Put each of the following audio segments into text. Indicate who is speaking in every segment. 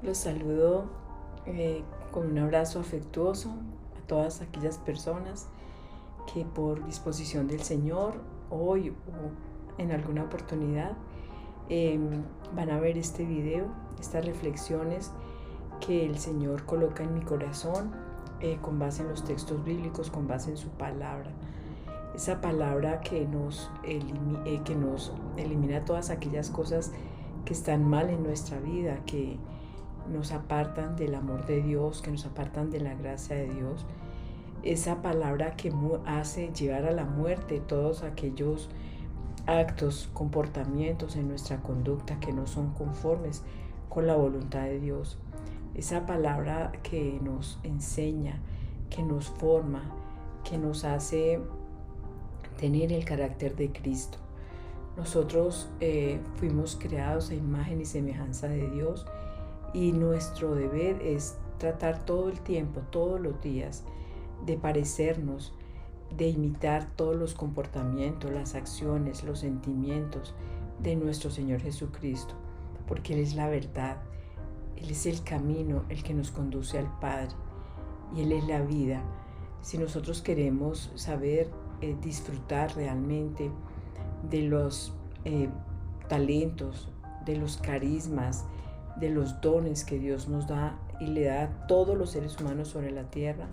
Speaker 1: Los saludo con un abrazo afectuoso a todas aquellas personas que por disposición del Señor, hoy o en alguna oportunidad, eh, van a ver este video, estas reflexiones que el Señor coloca en mi corazón con base en los textos bíblicos, con base en su palabra. Esa palabra que nos elimina todas aquellas cosas que están mal en nuestra vida, que nos apartan del amor de Dios, que nos apartan de la gracia de Dios. Esa palabra que hace llevar a la muerte todos aquellos actos, comportamientos en nuestra conducta que no son conformes con la voluntad de Dios. Esa palabra que nos enseña, que nos forma, que nos hace tener el carácter de Cristo. Nosotros fuimos creados a imagen y semejanza de Dios y nuestro deber es tratar todo el tiempo, todos los días, de parecernos, de imitar todos los comportamientos, las acciones, los sentimientos de nuestro Señor Jesucristo, porque Él es la verdad, Él es el camino, el que nos conduce al Padre y Él es la vida. Si nosotros queremos saber disfrutar realmente de los talentos, de los carismas, de los dones que Dios nos da y le da a todos los seres humanos sobre la tierra,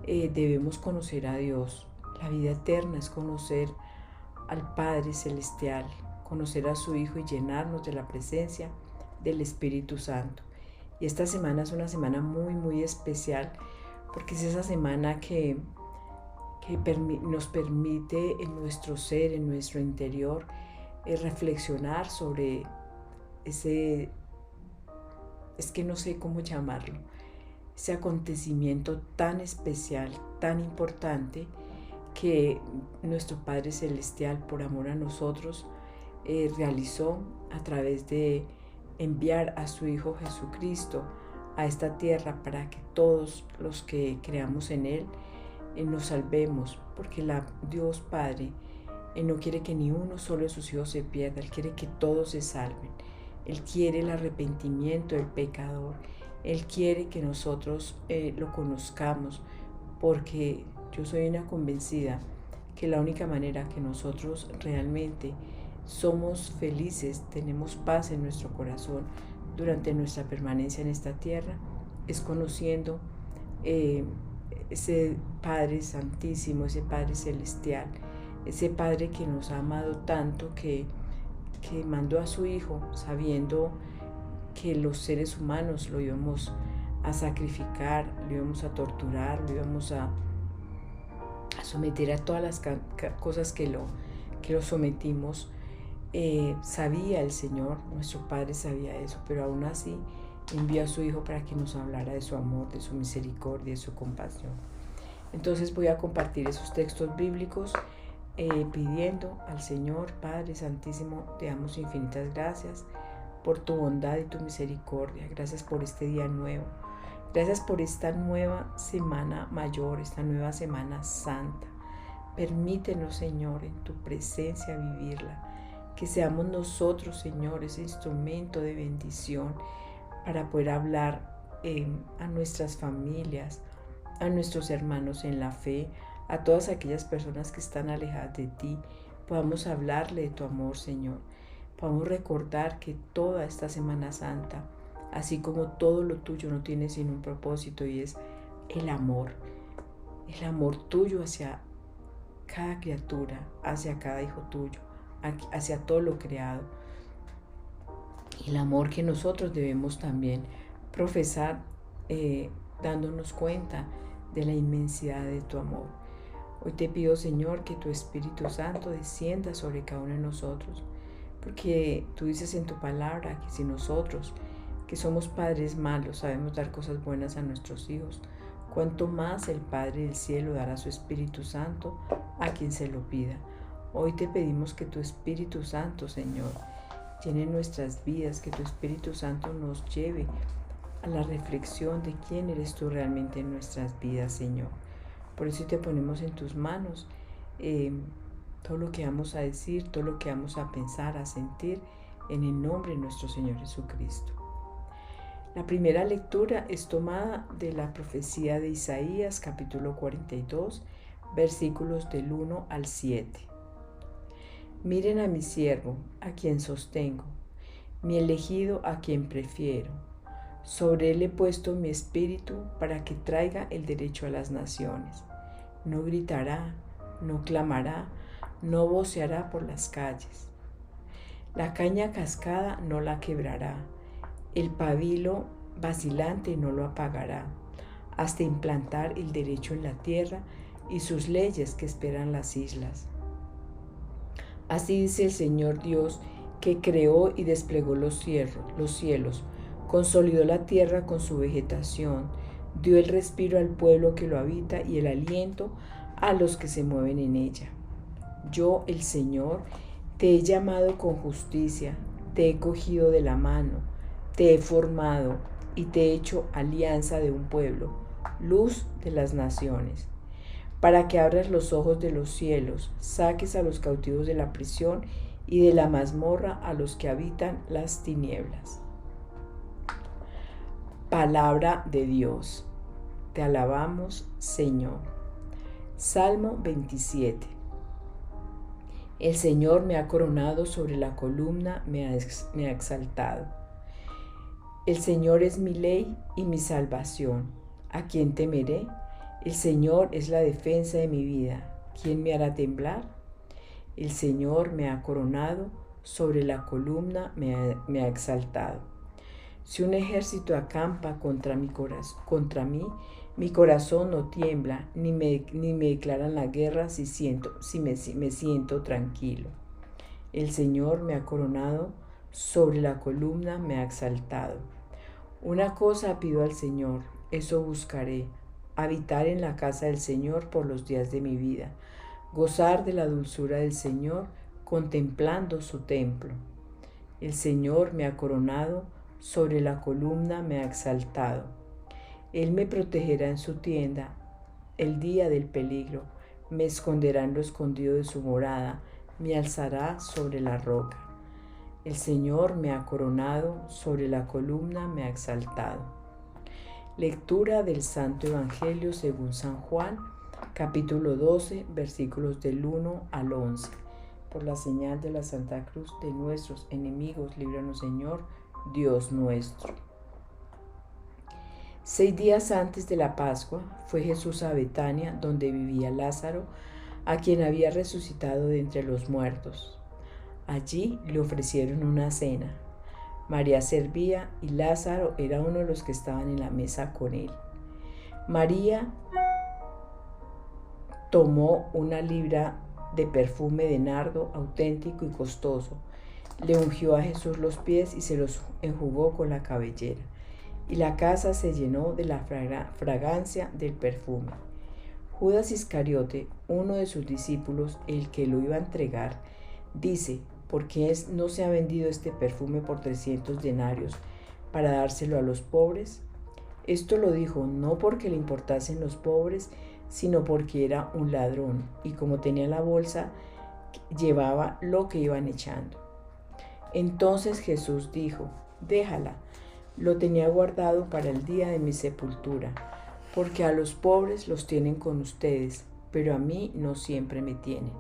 Speaker 1: debemos conocer a Dios. La vida eterna es conocer al Padre Celestial, conocer a su Hijo y llenarnos de la presencia del Espíritu Santo. Y esta semana es una semana muy, muy especial porque es esa semana que nos permite en nuestro ser, en nuestro interior, reflexionar sobre ese, es que no sé cómo llamarlo, ese acontecimiento tan especial, tan importante, que nuestro Padre Celestial, por amor a nosotros, realizó a través de enviar a su Hijo Jesucristo a esta tierra para que todos los que creamos en Él nos salvemos, porque Dios Padre no quiere que ni uno solo de sus hijos se pierda, Él quiere que todos se salven. Él quiere el arrepentimiento del pecador. Él quiere que nosotros lo conozcamos, porque yo soy una convencida que la única manera que nosotros realmente somos felices, tenemos paz en nuestro corazón durante nuestra permanencia en esta tierra, es conociendo ese Padre Santísimo, ese Padre Celestial, ese Padre que nos ha amado tanto que mandó a su Hijo sabiendo que los seres humanos lo íbamos a sacrificar, lo íbamos a torturar, lo íbamos a someter a todas las cosas que lo sometimos. Sabía el Señor, nuestro Padre sabía eso, pero aún así envió a su Hijo para que nos hablara de su amor, de su misericordia, de su compasión. Entonces voy a compartir esos textos bíblicos pidiendo al Señor, Padre Santísimo, te damos infinitas gracias por tu bondad y tu misericordia. Gracias por este día nuevo. Gracias por esta nueva semana mayor, esta nueva semana santa. Permítenos, Señor, en tu presencia vivirla. Que seamos nosotros, Señor, ese instrumento de bendición para poder hablar a nuestras familias, a nuestros hermanos en la fe, a todas aquellas personas que están alejadas de ti. Podamos hablarle de tu amor, Señor. Podamos recordar que toda esta Semana Santa, así como todo lo tuyo, no tiene sino un propósito, y es el amor tuyo hacia cada criatura, hacia cada hijo tuyo, hacia todo lo creado. Y el amor que nosotros debemos también profesar, dándonos cuenta de la inmensidad de tu amor. Hoy te pido, Señor, que tu Espíritu Santo descienda sobre cada uno de nosotros, porque tú dices en tu palabra que si nosotros, que somos padres malos, sabemos dar cosas buenas a nuestros hijos, cuánto más el Padre del cielo dará su Espíritu Santo a quien se lo pida. Hoy te pedimos que tu Espíritu Santo, Señor, llene nuestras vidas, que tu Espíritu Santo nos lleve a la reflexión de quién eres tú realmente en nuestras vidas, Señor. Por eso te ponemos en tus manos todo lo que vamos a decir, todo lo que vamos a pensar, a sentir, en el nombre de nuestro Señor Jesucristo. La primera lectura es tomada de la profecía de Isaías, capítulo 42, versículos del 1 al 7. Miren a mi siervo, a quien sostengo, mi elegido, a quien prefiero. Sobre él he puesto mi espíritu para que traiga el derecho a las naciones. No gritará, no clamará, no voceará por las calles. La caña cascada no la quebrará, el pabilo vacilante no lo apagará, hasta implantar el derecho en la tierra y sus leyes que esperan las islas. Así dice el Señor Dios, que creó y desplegó los cielos, consolidó la tierra con su vegetación, dio el respiro al pueblo que lo habita y el aliento a los que se mueven en ella. Yo, el Señor, te he llamado con justicia, te he cogido de la mano, te he formado y te he hecho alianza de un pueblo, luz de las naciones, para que abras los ojos de los cielos, saques a los cautivos de la prisión y de la mazmorra a los que habitan las tinieblas. Palabra de Dios. Te alabamos, Señor. Salmo 27. El Señor me ha coronado sobre la columna, me ha exaltado. El Señor es mi ley y mi salvación. ¿A quién temeré? El Señor es la defensa de mi vida. ¿Quién me hará temblar? El Señor me ha coronado sobre la columna, me ha exaltado. Si un ejército acampa contra mí, mi corazón no tiembla, ni me declaran la guerra si me siento tranquilo. El Señor me ha coronado, sobre la columna me ha exaltado. Una cosa pido al Señor, eso buscaré, habitar en la casa del Señor por los días de mi vida, gozar de la dulzura del Señor, contemplando su templo. El Señor me ha coronado, sobre la columna me ha exaltado. Él me protegerá en su tienda el día del peligro, me esconderá en lo escondido de su morada, me alzará sobre la roca. El Señor me ha coronado, sobre la columna me ha exaltado. Lectura del Santo Evangelio según San Juan, capítulo 12, versículos del 1 al 11. Por la señal de la Santa Cruz de nuestros enemigos, líbranos, Señor, Dios nuestro. 6 días antes de la Pascua fue Jesús a Betania, donde vivía Lázaro, a quien había resucitado de entre los muertos. Allí le ofrecieron una cena. María servía y Lázaro era uno de los que estaban en la mesa con él. María tomó una libra de perfume de nardo auténtico y costoso, le ungió a Jesús los pies y se los enjugó con la cabellera, y la casa se llenó de la fragancia del perfume. Judas Iscariote, uno de sus discípulos, el que lo iba a entregar, dice: ¿por qué no se ha vendido este perfume por 300 denarios para dárselo a los pobres? Esto lo dijo no porque le importasen los pobres, sino porque era un ladrón, y como tenía la bolsa, llevaba lo que iban echando. Entonces Jesús dijo: déjala, lo tenía guardado para el día de mi sepultura, porque a los pobres los tienen con ustedes, pero a mí no siempre me tienen.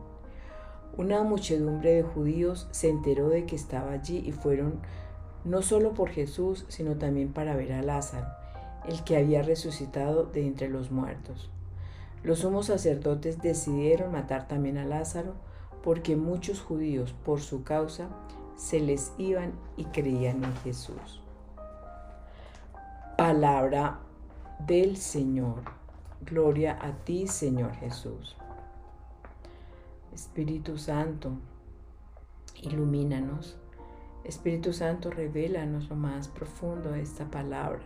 Speaker 1: Una muchedumbre de judíos se enteró de que estaba allí y fueron no solo por Jesús, sino también para ver a Lázaro, el que había resucitado de entre los muertos. Los sumos sacerdotes decidieron matar también a Lázaro, porque muchos judíos, por su causa, se les iban y creían en Jesús. Palabra del Señor. Gloria a ti, Señor Jesús. Espíritu Santo, ilumínanos. Espíritu Santo, revélanos lo más profundo de esta palabra.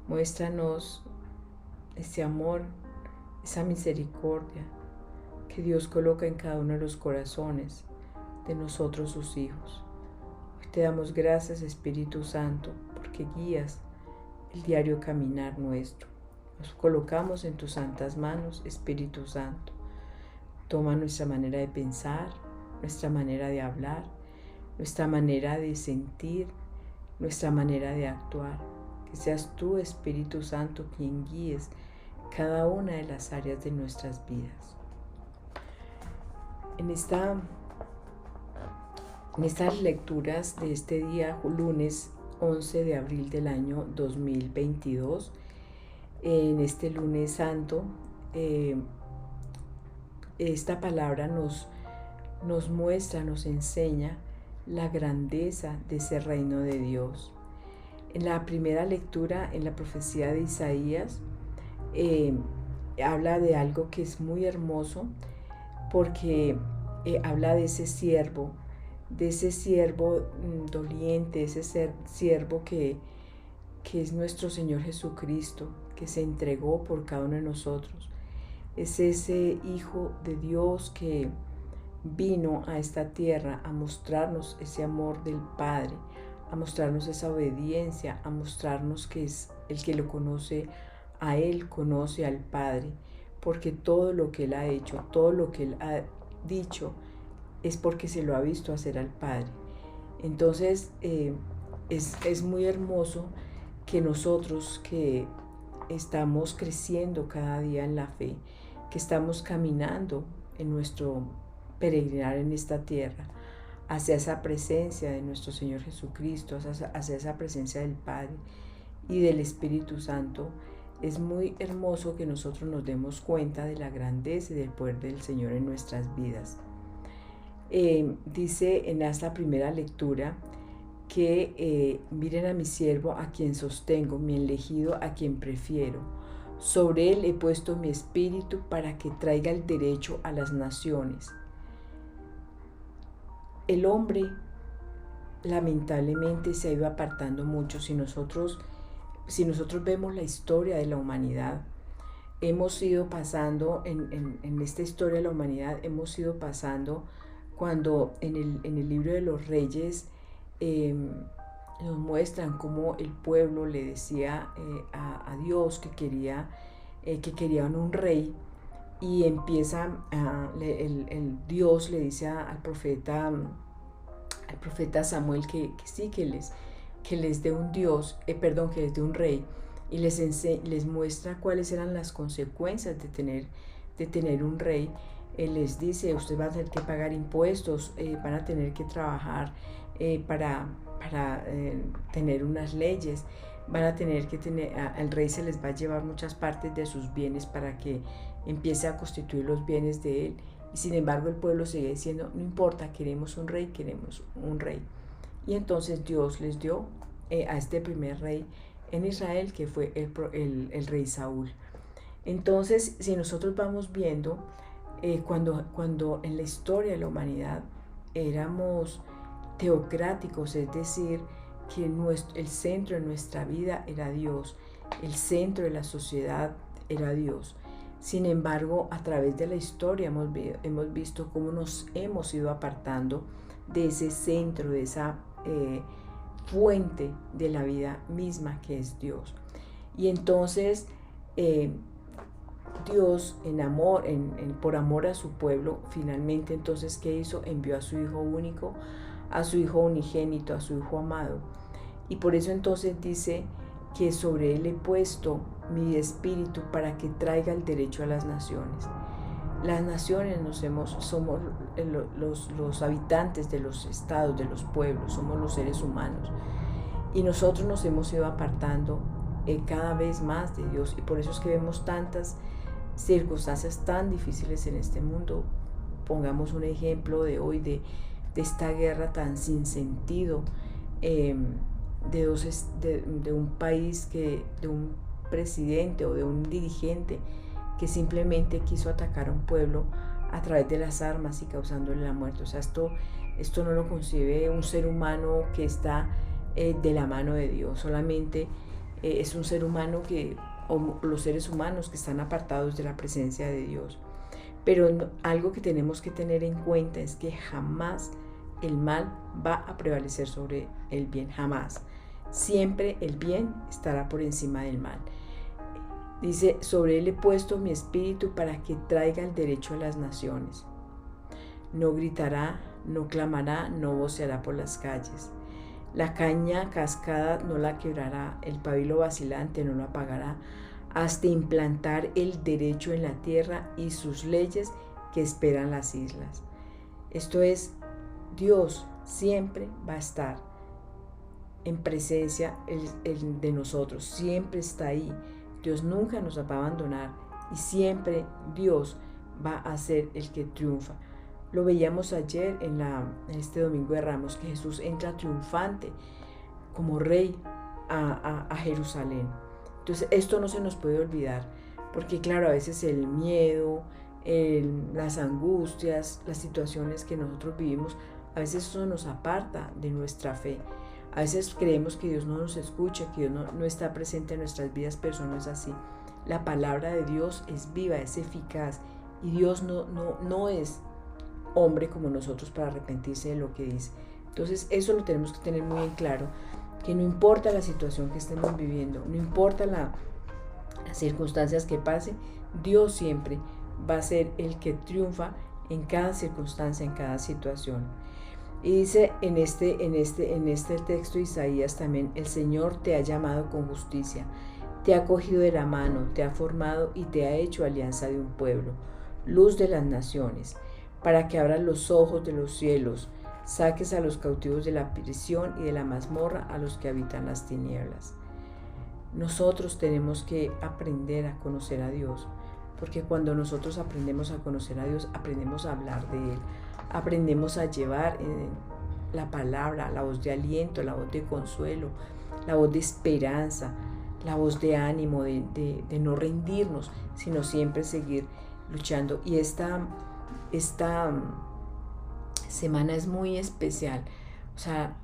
Speaker 1: Muéstranos ese amor, esa misericordia que Dios coloca en cada uno de los corazones de nosotros, sus hijos. Hoy te damos gracias, Espíritu Santo, porque guías el diario caminar nuestro. Nos colocamos en tus santas manos, Espíritu Santo. Toma nuestra manera de pensar, nuestra manera de hablar, nuestra manera de sentir, nuestra manera de actuar. que seas tú, Espíritu Santo, quien guíes cada una de las áreas de nuestras vidas. En estas lecturas de este día, lunes 11 de abril del año 2022, en este lunes santo, esta palabra nos muestra, nos enseña la grandeza de ese reino de Dios. En la primera lectura, en la profecía de Isaías, habla de algo que es muy hermoso, porque habla de ese siervo doliente, ese siervo que es nuestro Señor Jesucristo, que se entregó por cada uno de nosotros. Es ese Hijo de Dios que vino a esta tierra a mostrarnos ese amor del Padre, a mostrarnos esa obediencia, a mostrarnos que es el que lo conoce a Él, conoce al Padre, porque todo lo que Él ha hecho, todo lo que Él ha dicho, es porque se lo ha visto hacer al Padre. Entonces es muy hermoso que nosotros que estamos creciendo cada día en la fe, que estamos caminando en nuestro peregrinar en esta tierra, hacia esa presencia de nuestro Señor Jesucristo, hacia esa presencia del Padre y del Espíritu Santo, es muy hermoso que nosotros nos demos cuenta de la grandeza y del poder del Señor en nuestras vidas. Dice en esta primera lectura que miren a mi siervo a quien sostengo, mi elegido a quien prefiero. Sobre él he puesto mi espíritu para que traiga el derecho a las naciones. El hombre lamentablemente se ha ido apartando mucho. Si nosotros vemos la historia de la humanidad, hemos ido pasando, en esta historia de la humanidad, hemos ido pasando cuando en el libro de los Reyes nos muestran cómo el pueblo le decía a Dios que querían un rey, y empieza el Dios le dice al profeta Samuel que sí, que les dé un Dios, que les dé un rey, y les muestra cuáles eran las consecuencias de tener un rey. Él les dice: ustedes van a tener que pagar impuestos, van a tener que trabajar para tener unas leyes, van a tener que al rey se les va a llevar muchas partes de sus bienes para que empiece a constituir los bienes de él. Y sin embargo el pueblo sigue diciendo: no importa, queremos un rey, queremos un rey. Y entonces Dios les dio a este primer rey en Israel, que fue el rey Saúl. Entonces, si nosotros vamos viendo, cuando en la historia de la humanidad éramos teocráticos, es decir, que el centro de nuestra vida era Dios, el centro de la sociedad era Dios. Sin embargo, a través de la historia hemos visto cómo nos hemos ido apartando de ese centro, de esa fuente de la vida misma que es Dios. Y entonces Dios, por amor a su pueblo, finalmente entonces, ¿qué hizo? Envió a su Hijo único, a su Hijo unigénito, a su Hijo amado. Y por eso entonces dice que sobre él he puesto mi espíritu para que traiga el derecho a las naciones. Las naciones somos los habitantes de los estados, de los pueblos, somos los seres humanos. Y nosotros nos hemos ido apartando cada vez más de Dios, y por eso es que vemos tantas circunstancias tan difíciles en este mundo. Pongamos un ejemplo de hoy, de esta guerra tan sin sentido, de un país, de un presidente o de un dirigente que simplemente quiso atacar a un pueblo a través de las armas y causándole la muerte. O sea, esto no lo concibe un ser humano que está de la mano de Dios. Solamente es un ser humano o los seres humanos que están apartados de la presencia de Dios. Pero algo que tenemos que tener en cuenta es que jamás el mal va a prevalecer sobre el bien, jamás. Siempre el bien estará por encima del mal. Dice: sobre él he puesto mi espíritu para que traiga el derecho a las naciones. No gritará, no clamará, no voceará por las calles. La caña cascada no la quebrará, el pabilo vacilante no lo apagará, hasta implantar el derecho en la tierra y sus leyes que esperan las islas. Esto es, Dios siempre va a estar en presencia de nosotros, siempre está ahí. Dios nunca nos va a abandonar y siempre Dios va a ser el que triunfa. Lo veíamos ayer en este Domingo de Ramos, que Jesús entra triunfante como rey a Jerusalén. Entonces esto no se nos puede olvidar, porque claro, a veces el miedo, las angustias, las situaciones que nosotros vivimos, a veces eso nos aparta de nuestra fe. A veces creemos que Dios no nos escucha, que Dios no está presente en nuestras vidas, pero eso no es así. La palabra de Dios es viva, es eficaz, y Dios no es hombre como nosotros para arrepentirse de lo que dice. Entonces eso lo tenemos que tener muy en claro, que no importa la situación que estemos viviendo, no importa las circunstancias que pasen, Dios siempre va a ser el que triunfa en cada circunstancia, en cada situación. Y dice en este texto de Isaías también: el Señor te ha llamado con justicia, te ha cogido de la mano, te ha formado y te ha hecho alianza de un pueblo, luz de las naciones, para que abras los ojos de los cielos, saques a los cautivos de la prisión y de la mazmorra a los que habitan las tinieblas. Nosotros tenemos que aprender a conocer a Dios, porque cuando nosotros aprendemos a conocer a Dios, aprendemos a hablar de Él, aprendemos a llevar la palabra, la voz de aliento, la voz de consuelo, la voz de esperanza, la voz de ánimo, de no rendirnos, sino siempre seguir luchando. Y esta semana es muy especial. O sea,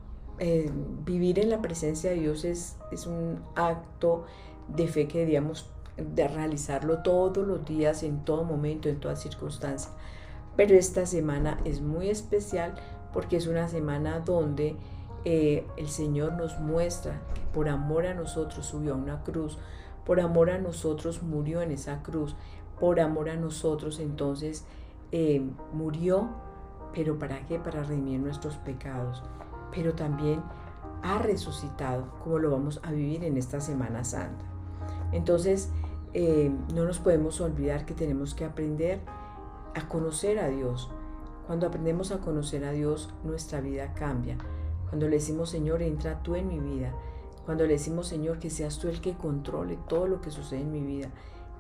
Speaker 1: vivir en la presencia de Dios es un acto de fe que debíamos de realizarlo todos los días, en todo momento, en toda circunstancia. Pero esta semana es muy especial porque es una semana donde el Señor nos muestra que por amor a nosotros subió a una cruz, por amor a nosotros murió en esa cruz, por amor a nosotros entonces murió, pero ¿para qué? Para redimir nuestros pecados, pero también ha resucitado, como lo vamos a vivir en esta Semana Santa. Entonces no nos podemos olvidar que tenemos que aprender a conocer a Dios. Cuando aprendemos a conocer a Dios, nuestra vida cambia. Cuando le decimos: Señor, entra tú en mi vida, cuando le decimos: Señor, que seas tú el que controle todo lo que sucede en mi vida,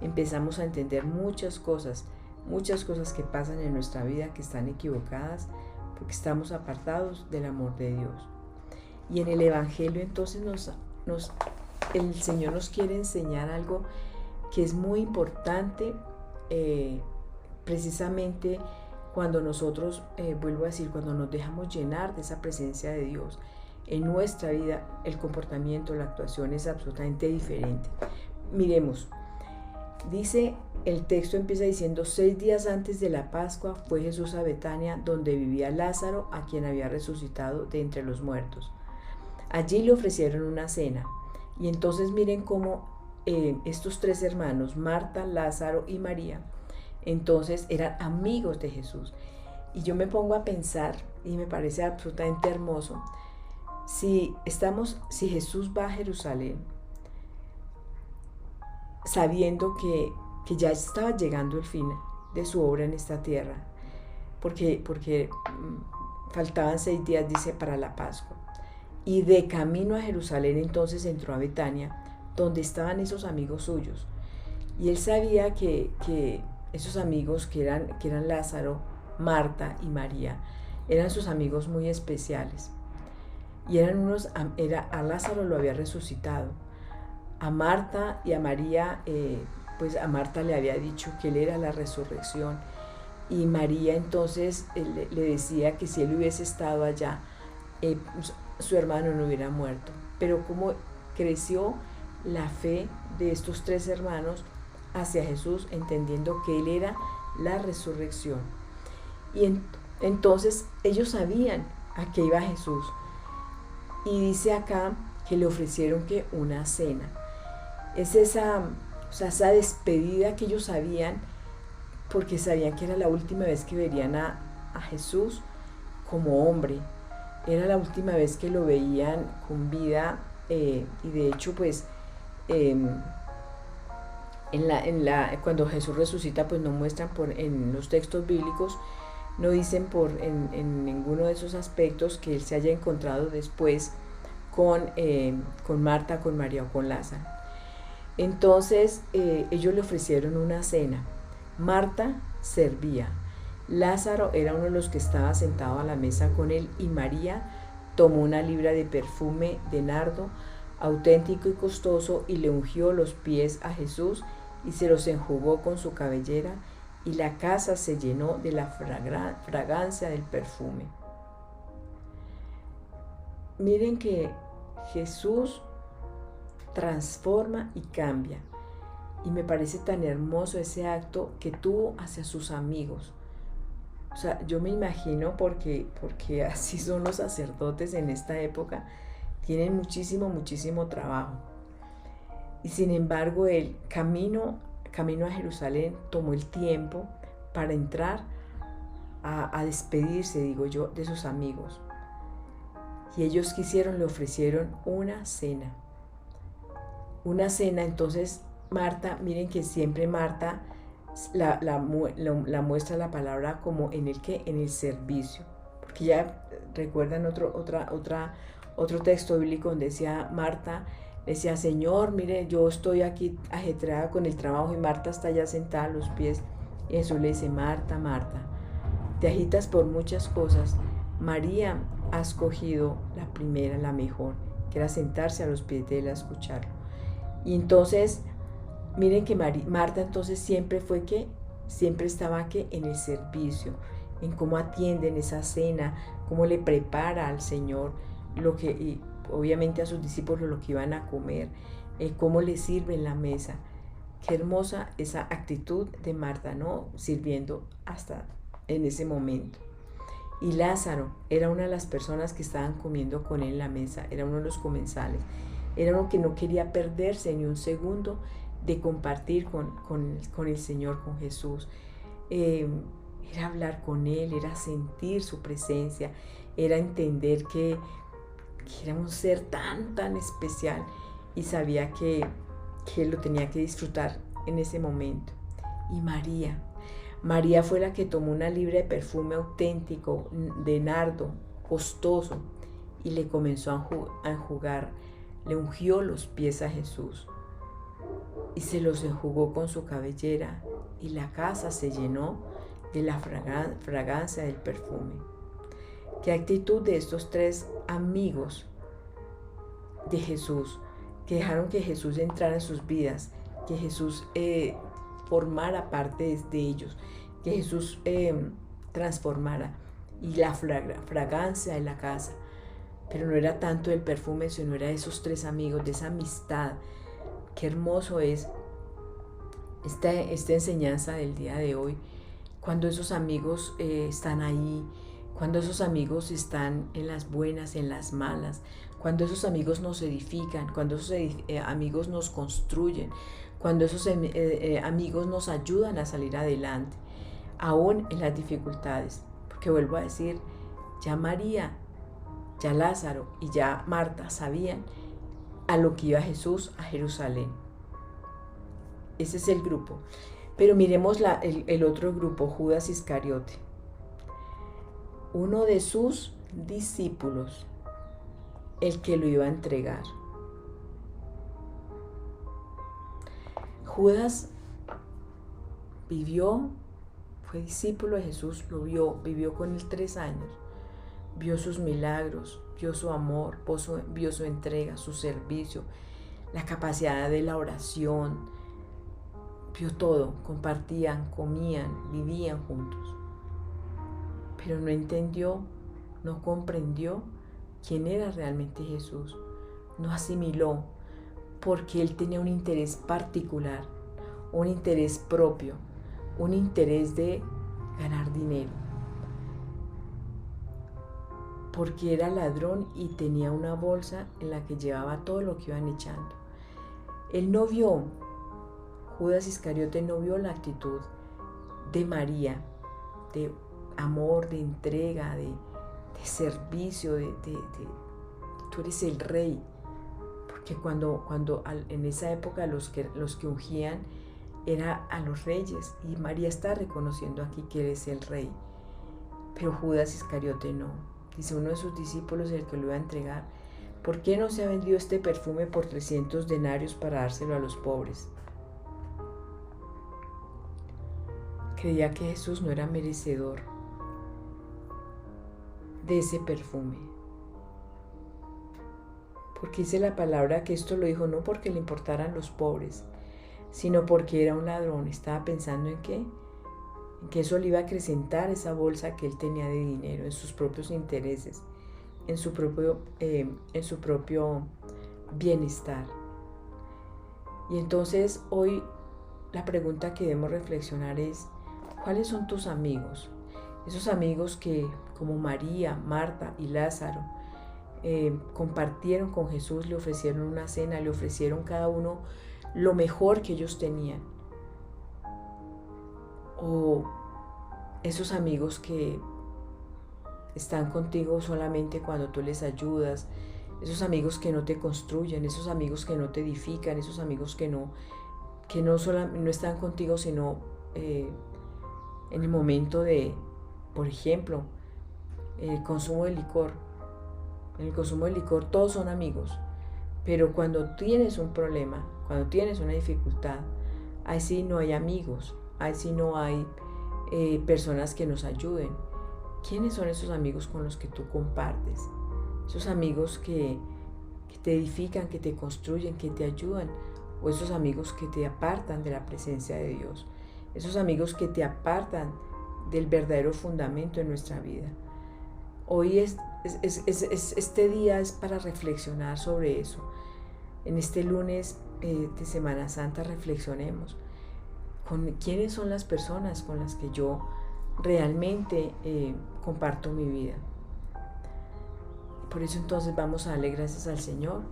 Speaker 1: empezamos a entender muchas cosas que pasan en nuestra vida que están equivocadas porque estamos apartados del amor de Dios. Y en el Evangelio entonces el Señor nos quiere enseñar algo que es muy importante, precisamente cuando nosotros, vuelvo a decir, cuando nos dejamos llenar de esa presencia de Dios en nuestra vida, el comportamiento, la actuación es absolutamente diferente. Miremos, dice, el texto empieza diciendo: 6 días antes de la Pascua fue Jesús a Betania, donde vivía Lázaro, a quien había resucitado de entre los muertos. Allí le ofrecieron una cena. Y entonces miren cómo estos 3 hermanos, Marta, Lázaro y María, entonces eran amigos de Jesús. Y yo me pongo a pensar, y me parece absolutamente hermoso, si Jesús va a Jerusalén sabiendo que ya estaba llegando el fin de su obra en esta tierra, porque faltaban 6 días, dice, para la Pascua, y de camino a Jerusalén entonces entró a Betania, donde estaban esos amigos suyos, y él sabía que esos amigos que eran Lázaro, Marta y María, eran sus amigos muy especiales, y a Lázaro lo había resucitado, a Marta y a María, pues a Marta le había dicho que él era la resurrección, y María entonces le decía que si él hubiese estado allá, su hermano no hubiera muerto. Pero cómo creció la fe de estos 3 hermanos hacia Jesús, entendiendo que él era la resurrección. Y entonces ellos sabían a qué iba Jesús. Y dice acá que le ofrecieron una cena. Es esa despedida que ellos sabían, porque sabían que era la última vez que verían a Jesús como hombre. era la última vez que lo veían con vida, y de hecho pues em, cuando Jesús resucita pues no muestran en los textos bíblicos, no dicen en ninguno de esos aspectos que él se haya encontrado después con Marta, con María o con Lázaro. Entonces ellos le ofrecieron una cena. Marta servía, Lázaro era uno de los que estaba sentado a la mesa con él, y María tomó una libra de perfume de nardo auténtico y costoso y le ungió los pies a Jesús y se los enjugó con su cabellera, y la casa se llenó de la fragancia del perfume. Miren que Jesús transforma y cambia. Y me parece tan hermoso ese acto que tuvo hacia sus amigos. O sea, yo me imagino porque así son los sacerdotes en esta época, tienen muchísimo trabajo. Y sin embargo, él camino a Jerusalén tomó el tiempo para entrar a despedirse, digo yo, de sus amigos. Y ellos quisieron, le ofrecieron una cena. Una cena, entonces Marta, miren que siempre Marta la muestra la palabra como en el servicio. Porque ya recuerdan otro texto bíblico donde decía Marta, decía, Señor, mire, yo estoy aquí ajetreada con el trabajo, y Marta está ya sentada a los pies. Y Jesús le dice, Marta, Marta, te agitas por muchas cosas. María ha escogido la primera, la mejor, que era sentarse a los pies de él a escucharlo. Y entonces, miren que Marta entonces siempre estaba en el servicio, en cómo atienden esa cena, cómo le prepara al Señor y obviamente a sus discípulos lo que iban a comer, cómo le sirven la mesa. Qué hermosa esa actitud de Marta, ¿no? Sirviendo hasta en ese momento. Y Lázaro era una de las personas que estaban comiendo con él en la mesa, era uno de los comensales, era uno que no quería perderse ni un segundo de compartir con el Señor, con Jesús. Era hablar con Él, era sentir su presencia, era entender que era un ser tan especial, y sabía que Él lo tenía que disfrutar en ese momento. Y María fue la que tomó una libra de perfume auténtico de nardo, costoso, y le comenzó a enjugar, le ungió los pies a Jesús y se los enjugó con su cabellera, y la casa se llenó de la fragancia del perfume. Qué actitud de estos tres amigos de Jesús, que dejaron que Jesús entrara en sus vidas, que Jesús formara parte de ellos, que Jesús transformara, y la fragancia de la casa. Pero no era tanto el perfume, sino era de esos tres amigos, de esa amistad. Qué hermoso es esta enseñanza del día de hoy, cuando esos amigos están ahí, cuando esos amigos están en las buenas, en las malas, cuando esos amigos nos edifican, cuando esos amigos nos construyen, cuando esos amigos nos ayudan a salir adelante, aún en las dificultades. Porque vuelvo a decir, ya María, ya Lázaro y ya Marta sabían a lo que iba Jesús a Jerusalén. Ese es el grupo. Pero miremos el otro grupo, Judas Iscariote, uno de sus discípulos, el que lo iba a entregar. Judas fue discípulo de Jesús, vivió con él 3 años, vio sus milagros, vio su amor, vio su entrega, su servicio, la capacidad de la oración, vio todo, compartían, comían, vivían juntos. Pero no entendió, no comprendió quién era realmente Jesús, no asimiló, porque él tenía un interés particular, un interés propio, un interés de ganar dinero, porque era ladrón y tenía una bolsa en la que llevaba todo lo que iban echando. Judas Iscariote no vio la actitud de María, de amor, de entrega, servicio, tú eres el rey. Porque en esa época los que ungían era a los reyes, y María está reconociendo aquí que eres el rey. Pero Judas Iscariote no. Dice uno de sus discípulos, el que lo iba a entregar: ¿por qué no se ha vendido este perfume por 300 denarios para dárselo a los pobres? Creía que Jesús no era merecedor de ese perfume. Porque dice la palabra que esto lo dijo no porque le importaran los pobres, sino porque era un ladrón. Estaba pensando en qué, en que eso le iba a acrecentar esa bolsa que él tenía de dinero, en sus propios intereses, en su propio bienestar. Y entonces hoy la pregunta que debemos reflexionar es: ¿cuáles son tus amigos? Esos amigos que, como María, Marta y Lázaro, compartieron con Jesús, le ofrecieron una cena, le ofrecieron cada uno lo mejor que ellos tenían. O esos amigos que están contigo solamente cuando tú les ayudas, esos amigos que no te construyen, esos amigos que no te edifican, esos amigos que no están contigo sino en el momento de, por ejemplo, el consumo de licor. En el consumo de licor todos son amigos, pero cuando tienes un problema, cuando tienes una dificultad, ahí sí no hay amigos, ahí sí no hay personas que nos ayuden. ¿Quiénes son esos amigos con los que tú compartes? Esos amigos que te edifican, que te construyen, que te ayudan, o esos amigos que te apartan de la presencia de Dios, esos amigos que te apartan del verdadero fundamento de nuestra vida. Hoy este día es para reflexionar sobre eso. En este lunes de Semana Santa reflexionemos con quiénes son las personas con las que yo realmente comparto mi vida. Por eso entonces vamos a darle gracias al Señor.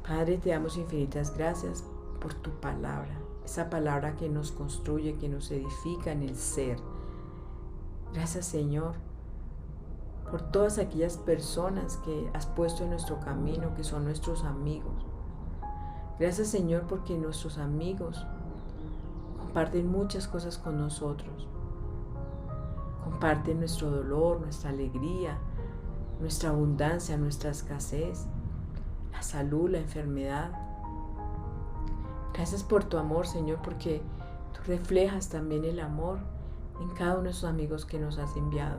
Speaker 1: Padre, te damos infinitas gracias por tu palabra, esa palabra que nos construye, que nos edifica en el ser. Gracias, Señor, por todas aquellas personas que has puesto en nuestro camino, que son nuestros amigos. Gracias, Señor, porque nuestros amigos comparten muchas cosas con nosotros. Comparten nuestro dolor, nuestra alegría, nuestra abundancia, nuestra escasez, la salud, la enfermedad. Gracias por tu amor, Señor, porque tú reflejas también el amor en cada uno de esos amigos que nos has enviado.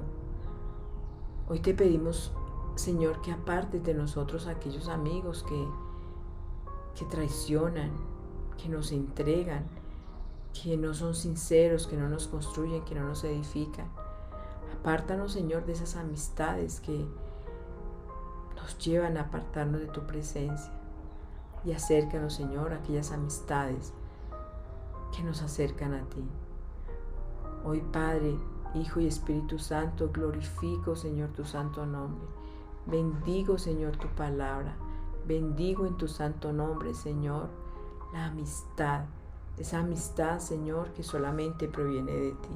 Speaker 1: Hoy te pedimos, Señor, que apartes de nosotros aquellos amigos que traicionan, que nos entregan, que no son sinceros, que no nos construyen, que no nos edifican. Apártanos, Señor, de esas amistades que nos llevan a apartarnos de tu presencia. Y acércanos, Señor, a aquellas amistades que nos acercan a ti. Hoy, Padre, Hijo y Espíritu Santo, glorifico, Señor, tu santo nombre. Bendigo, Señor, tu palabra. Bendigo en tu santo nombre, Señor, la amistad. Esa amistad, Señor, que solamente proviene de ti.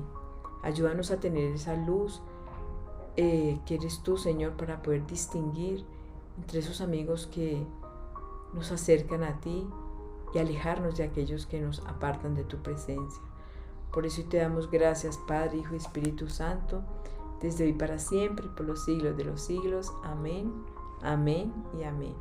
Speaker 1: Ayúdanos a tener esa luz que eres tú, Señor, para poder distinguir entre esos amigos que nos acercan a ti y alejarnos de aquellos que nos apartan de tu presencia. Por eso te damos gracias, Padre, Hijo y Espíritu Santo, desde hoy para siempre y por los siglos de los siglos. Amén, amén y amén.